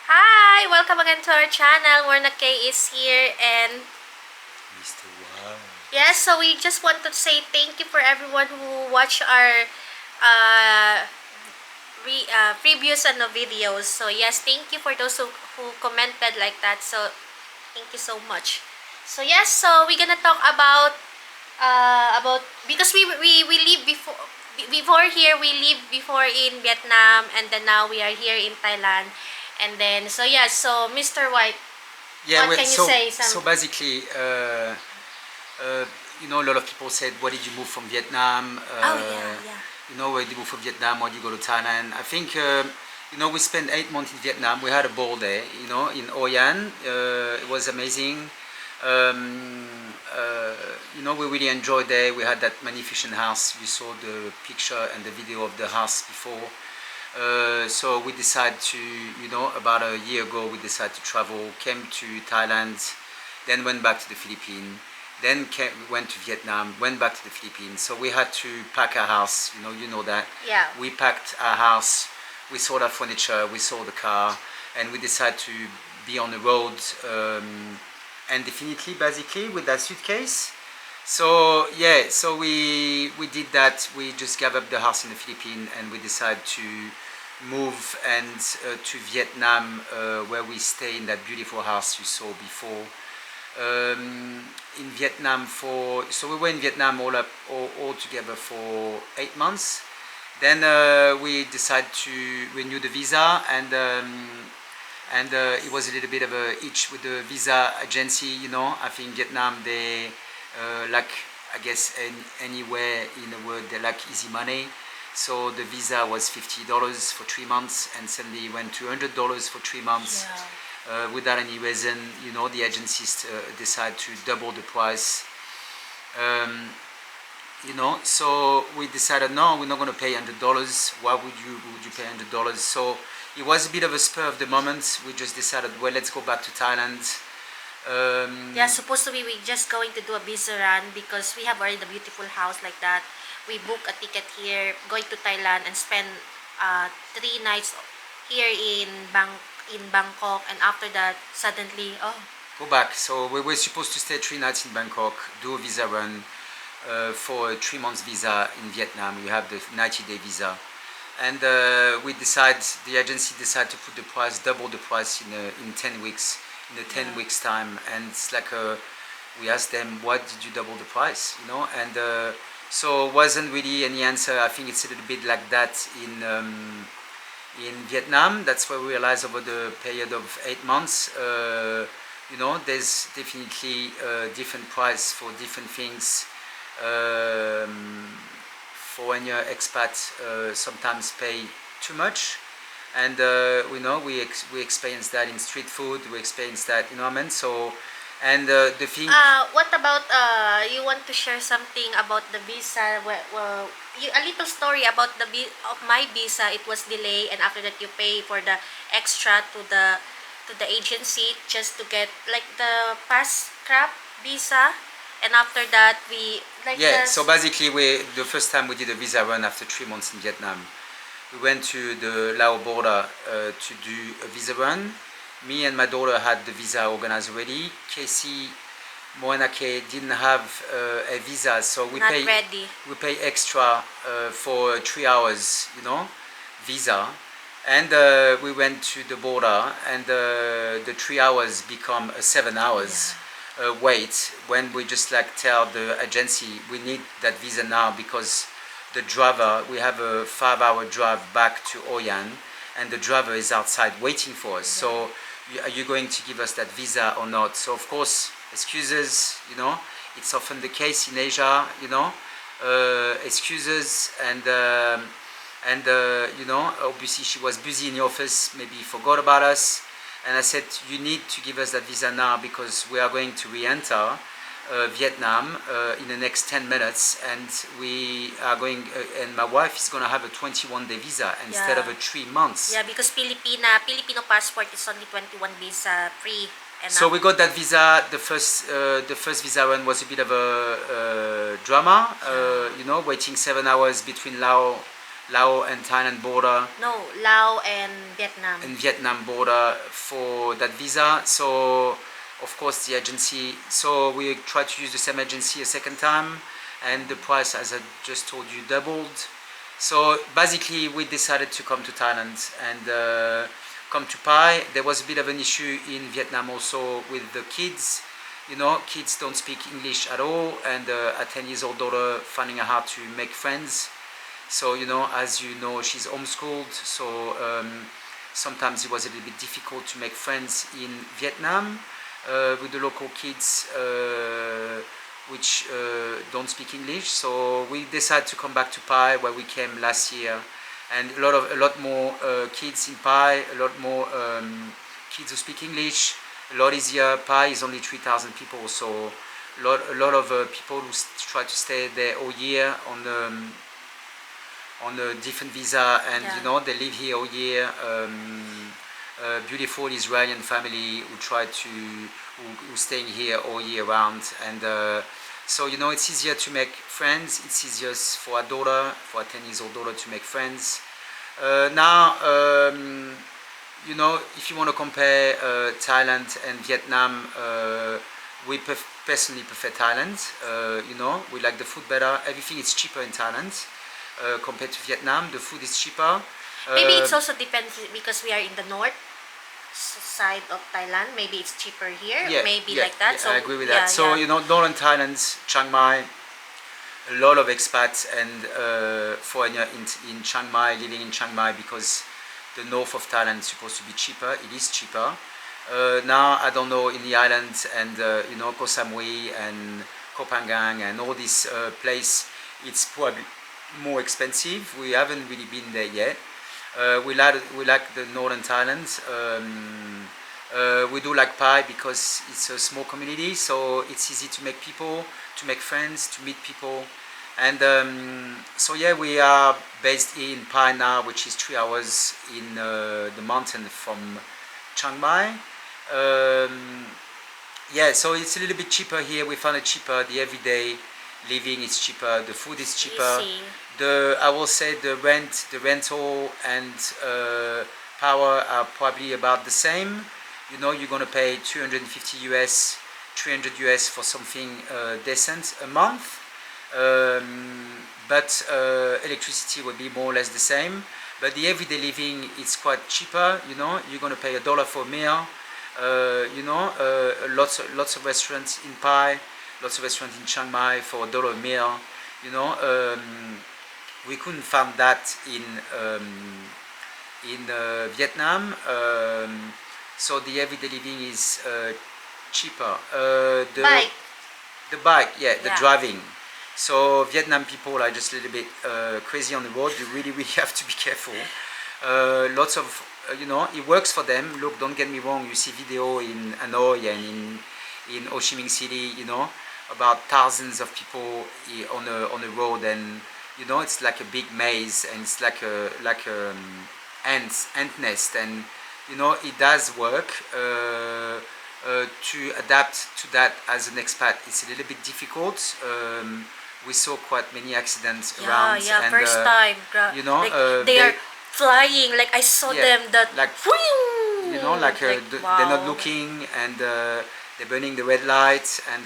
Hi! Welcome again to our channel. MORENA KAYE is here, and Mr. Wow. yes, so we just want to say thank you for everyone who watched our uh, previews and the videos. So yes, thank you for those who commented like that. So thank you so much. So yes, so we're gonna talk about because we live before here, we lived before in Vietnam, and then now we are here in Thailand. And then so yeah, so Mr. White, Yeah, what well, can you so say? so basically, uh, a lot of people said, "Why did you move from Vietnam? Oh yeah, yeah. Why did you move from Vietnam? Why did you go to Thailand?" I think, we spent 8 months in Vietnam. We had a ball there, in Hoi An. It was amazing. We really enjoyed there. We had that magnificent house. You saw the picture and the video of the house before. So we decided to, about a year ago, we decided to travel, came to Thailand, then went back to the Philippines, then went to Vietnam, went back to the Philippines. So we had to pack our house, you know that. Yeah. We packed our house, we sold our furniture, we sold the car, and we decided to be on the road indefinitely, basically, with that suitcase. So yeah, so we did that. We just gave up the house in the Philippines and we decided to move and to Vietnam, where we stay in that beautiful house you saw before. In Vietnam so we were in Vietnam all together for 8 months. Then we decided to renew the visa, and it was a little bit of a itch with the visa agency. I think Vietnam, they like, I guess, anywhere in the world, they like easy money. So the visa was $50 for 3 months, and suddenly it went to $100 for 3 months. Yeah. Without any reason. The agencies decide to double the price. So we decided, no, we're not going to pay $100. Why would you pay $100? So it was a bit of a spur of the moment. We just decided, well, let's go back to Thailand. Yeah, supposed to be we just going to do a visa run because we have already the beautiful house like that. We book a ticket here, going to Thailand and spend 3 nights here in Bangkok, and after that suddenly Go back. So we were supposed to stay 3 nights in Bangkok, do a visa run for a 3 months visa in Vietnam. You have the 90-day visa. And the agency decided to put the price, double the price in 10 weeks, in a 10 weeks time. And it's like, we asked them, why did you double the price? And so wasn't really any answer. I think it's a little bit like that in Vietnam. That's why we realized over the period of 8 months, there's definitely a different price for different things. Foreign expat sometimes pay too much, and we experience that in street food. We experience that, what I mean. So, and the thing. what about you want to share something about the visa? Well, a little story about of my visa. It was delayed, and after that you pay for the extra to the agency just to get like the fast scrap visa. And after that we like Yeah, so basically the first time we did a visa run after 3 months in Vietnam, we went to the Laos border to do a visa run. Me and my daughter had the visa organized already. Casey, MORENA KAYE didn't have a visa, so we not ready. pay extra for 3 hours, visa. And we went to the border, and the 3 hours become 7 hours. Wait, when we just like tell the agency we need that visa now because the driver, we have a 5-hour drive back to Hoi An, and the driver is outside waiting for us. So are you going to give us that visa or not? So of course, excuses, it's often the case in Asia, excuses, and obviously she was busy in the office, maybe forgot about us. And I said, you need to give us that visa now because we are going to re-enter Vietnam in the next 10 minutes, and we are going, and my wife is going to have a 21-day visa instead of a 3 months. Yeah, because Filipino passport is only 21 visa free. So we got that visa. The first visa run was a bit of a drama. Waiting 7 hours between Laos Lao and Thailand border No, Lao and Vietnam. and Vietnam border for that visa. So of course the agency, so we tried to use the same agency a second time, and the price, as I just told you, doubled. So basically we decided to come to Thailand and come to Pai. There was a bit of an issue in Vietnam also with the kids. You know, kids don't speak English at all, and a 10 years old daughter finding it hard to make friends. So, you know, as you know, she's homeschooled, so sometimes it was a little bit difficult to make friends in Vietnam with the local kids which don't speak English. So we decided to come back to Pai, where we came last year, and a lot more kids in Pai, a lot more kids who speak English, a lot easier. Pai is only 3,000 people, so a lot of people who try to stay there all year on a different visa, and Yeah. you know, they live here all year. Beautiful Israeli family who who staying here all year round, and so you know, it's easier to make friends. It's easier for a daughter, for a 10 years old daughter, to make friends. Now, you know, if you want to compare Thailand and Vietnam, we personally prefer Thailand. You know, we like the food better. Everything is cheaper in Thailand compared to Vietnam. The food is cheaper. Maybe it's also depends because we are in the north side of Thailand. Maybe it's cheaper here. Maybe like that. Yeah, So I agree with yeah, that. So yeah. you know, northern Thailand, Chiang Mai, a lot of expats and foreigners in Chiang Mai, living in Chiang Mai, because the north of Thailand is supposed to be cheaper. It is cheaper. Now I don't know in the islands, and you know, Koh Samui and Koh Phangan and all this place, it's probably more expensive. We haven't really been there yet. We like the northern Thailand. We do like Pai because it's a small community, so it's easy to make people, to make friends, to meet people. And so yeah, we are based in Pai now, which is 3 hours in the mountain from Chiang Mai. Yeah, so it's a little bit cheaper here. We found it cheaper. The everyday living is cheaper. The food is cheaper. Easy. I will say the rental and power are probably about the same. You know, you're gonna pay 250 US, 300 US for something decent a month. But electricity will be more or less the same. But the everyday living is quite cheaper. You know, you're gonna pay $1 for a meal. You know, lots of restaurants in Pai, lots of restaurants in Chiang Mai for $1 a meal. You know, we couldn't find that in Vietnam. So the everyday living is cheaper. Bike. The bike, yeah, the Yeah. driving. So Vietnam people are just a little bit crazy on the road. You really have to be careful. Lots of, you know, it works for them. Look, don't get me wrong. You see video in Hanoi and in Ho Chi Minh City, you know, about thousands of people on the road, and you know, it's like a big maze, and it's like a ant nest, and you know, it does work. To adapt to that as an expat, it's a little bit difficult. We saw quite many accidents around, Yeah, and first time. you know, Like, they are flying. Like I saw yeah, them that like, whew, you know, like, wow. they're not looking, and they're burning the red lights, and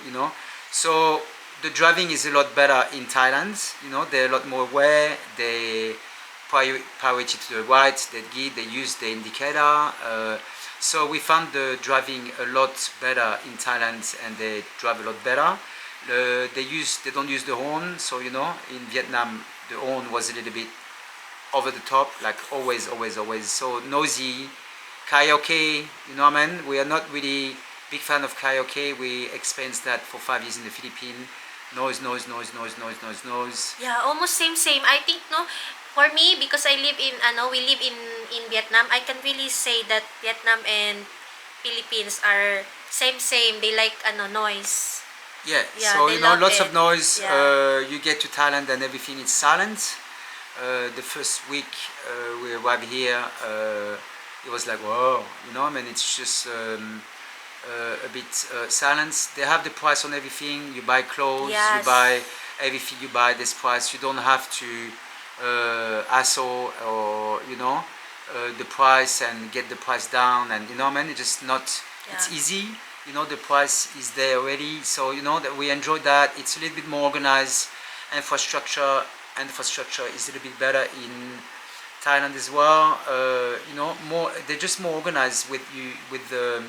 you know, so the driving is a lot better in Thailand. You know, they're a lot more aware. They priority to the right. They use the indicator. So we found the driving a lot better in Thailand, and they drive a lot better. They don't use the horn. So you know, in Vietnam, the horn was a little bit over the top, like always. So noisy, karaoke. You know, man, we are not really big fan of karaoke. We experienced that for 5 years in the Philippines. Noise. Yeah, almost same. I think no, for me because I live in we live in Vietnam. I can really say that Vietnam and Philippines are same. They like noise. Yeah, Yeah, so they you know, love lots it. of noise. Yeah. You get to Thailand and everything is silent. The first week we arrived here, it was like, whoa, you know, I mean, it's just a bit silence. They have the price on everything. You buy clothes, you Yes. buy everything you buy, this price. You don't have to hassle or the price and get the price down, and it's just not, it's Yeah. easy, the price is there already, so that we enjoy that. It's a little bit more organized. Infrastructure is a little bit better in Thailand as well. More, they're just more organized with you, with the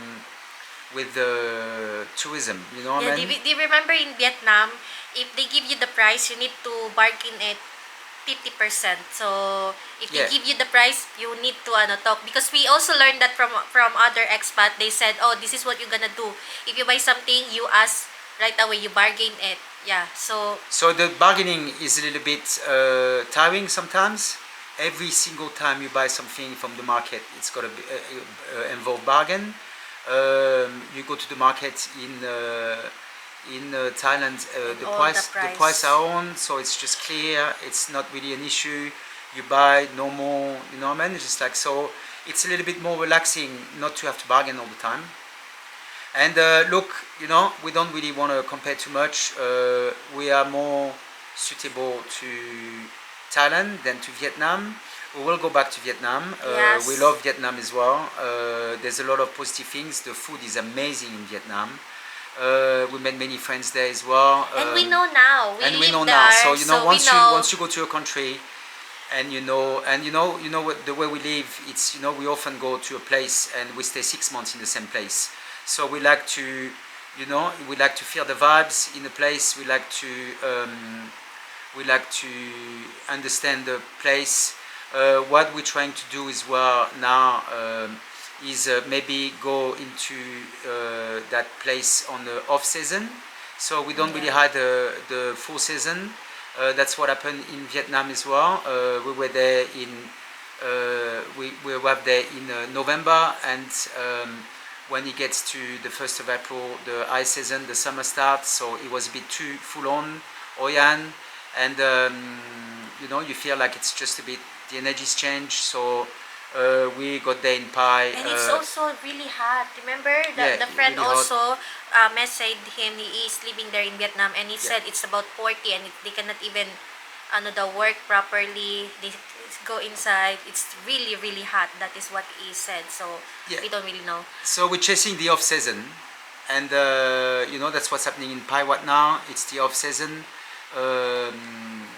tourism, Yeah, do you remember in Vietnam, if they give you the price, you need to bargain it 50%. So, if they Yeah. give you the price, you need to talk. Because we also learned that from other expat. They said, oh, this is what you're gonna do. If you buy something, you ask right away, you bargain it. Yeah, so, So the bargaining is a little bit tiring sometimes. Every single time you buy something from the market, it's got to be, involve bargain. You go to the market in Thailand, and the all the price price. are on, so it's just clear. It's not really an issue. You buy no more, It's just like, so. It's a little bit more relaxing not to have to bargain all the time. And look, we don't really want to compare too much. We are more suitable to Thailand than to Vietnam. We will go back to Vietnam. We Yes. love Vietnam as well. There's a lot of positive things. The food is amazing in Vietnam. We made many friends there as well. And we know now. We And we live know now. there, So so we once know. you go to a country, and what, the way we live, it's we often go to a place and we stay 6 months in the same place. So we like to feel the vibes in a place. We like to understand the place. What we're trying to do as well now is maybe go into that place on the off season. So we don't really Yeah. have the full season. That's what happened in Vietnam as well. We were there we were there in November, and when it gets to the 1st of April, the high season, the summer starts, so it was a bit too full on, Oyan, and you feel like it's just a bit, the energies change, so we got there in Pai. And it's also really hot. Remember, Yeah, the friend really hot. also messaged him. He is living there in Vietnam, and he Yeah. said it's about 40, and they cannot even the work properly. They go inside. It's really really hot. That is what he said. So Yeah. we don't really know. So we're chasing the off season, and that's what's happening in Pai right now. It's the off season.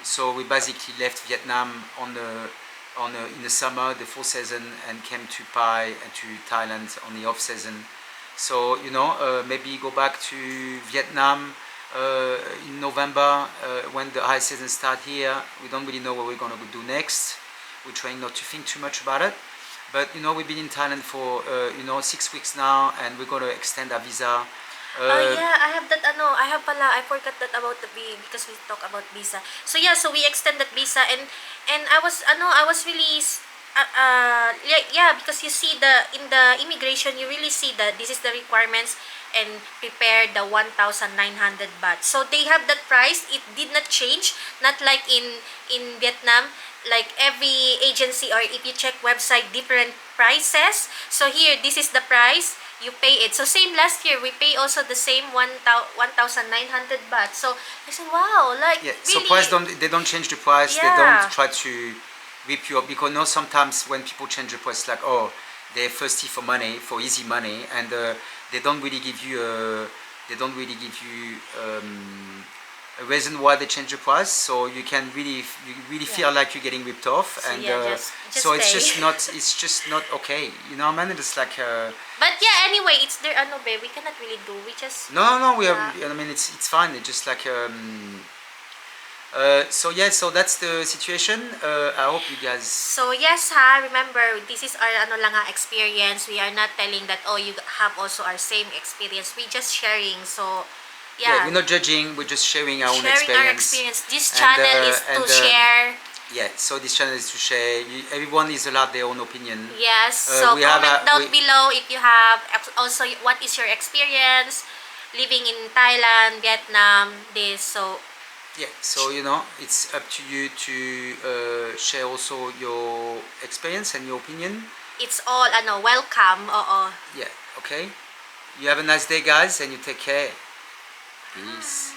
So we basically left Vietnam in the summer, the full season, and came to Pai and to Thailand on the off season. So maybe go back to Vietnam in November when the high season start here. We don't really know what we're gonna do next. We're trying not to think too much about it. But we've been in Thailand for 6 weeks now, and we're gonna extend our visa. Oh yeah, I have that I have pala, I forgot that about the because we talk about visa. So yeah, so we extended visa, and I was really yeah, because you see in the immigration, you really see that this is the requirements, and prepare the 1,900 baht. So they have that price. It did not change, not like in Vietnam, like every agency, or if you check website, different prices. So here, this is the price, you pay it. So same last year, we pay also the same 1,900 baht. So I said, wow, like Yeah, so really. they don't change the price. They don't Yeah. try to rip you up, because sometimes when people change the price, like, oh, they're thirsty for money, for easy money, and they don't really give you a reason why they change the price. So you really Yeah. feel like you're getting ripped off, So and yeah, just so it's stay. just not okay. Man, it's like. But yeah, anyway, it's their babe. We cannot really do. We just No, we have. yeah. I mean, it's fine. It's just like. So yeah, so that's the situation. I hope you guys. So yes ha, remember, this is our lang experience. We are not telling that, oh, you have also our same experience. We just sharing. So Yeah, yeah, we're not judging. We're just sharing our own sharing our experience. experience. This And, channel is to and, share. Yeah, so this channel is to share. Everyone is allowed their own opinion. Yes. So We have comment down we, below if you have also what is your experience living in Thailand, Vietnam, this. So yeah, so it's up to you to share also your experience and your opinion. it's all welcome. Oo. Yeah, okay. You have a nice day, guys, and you take care. Peace.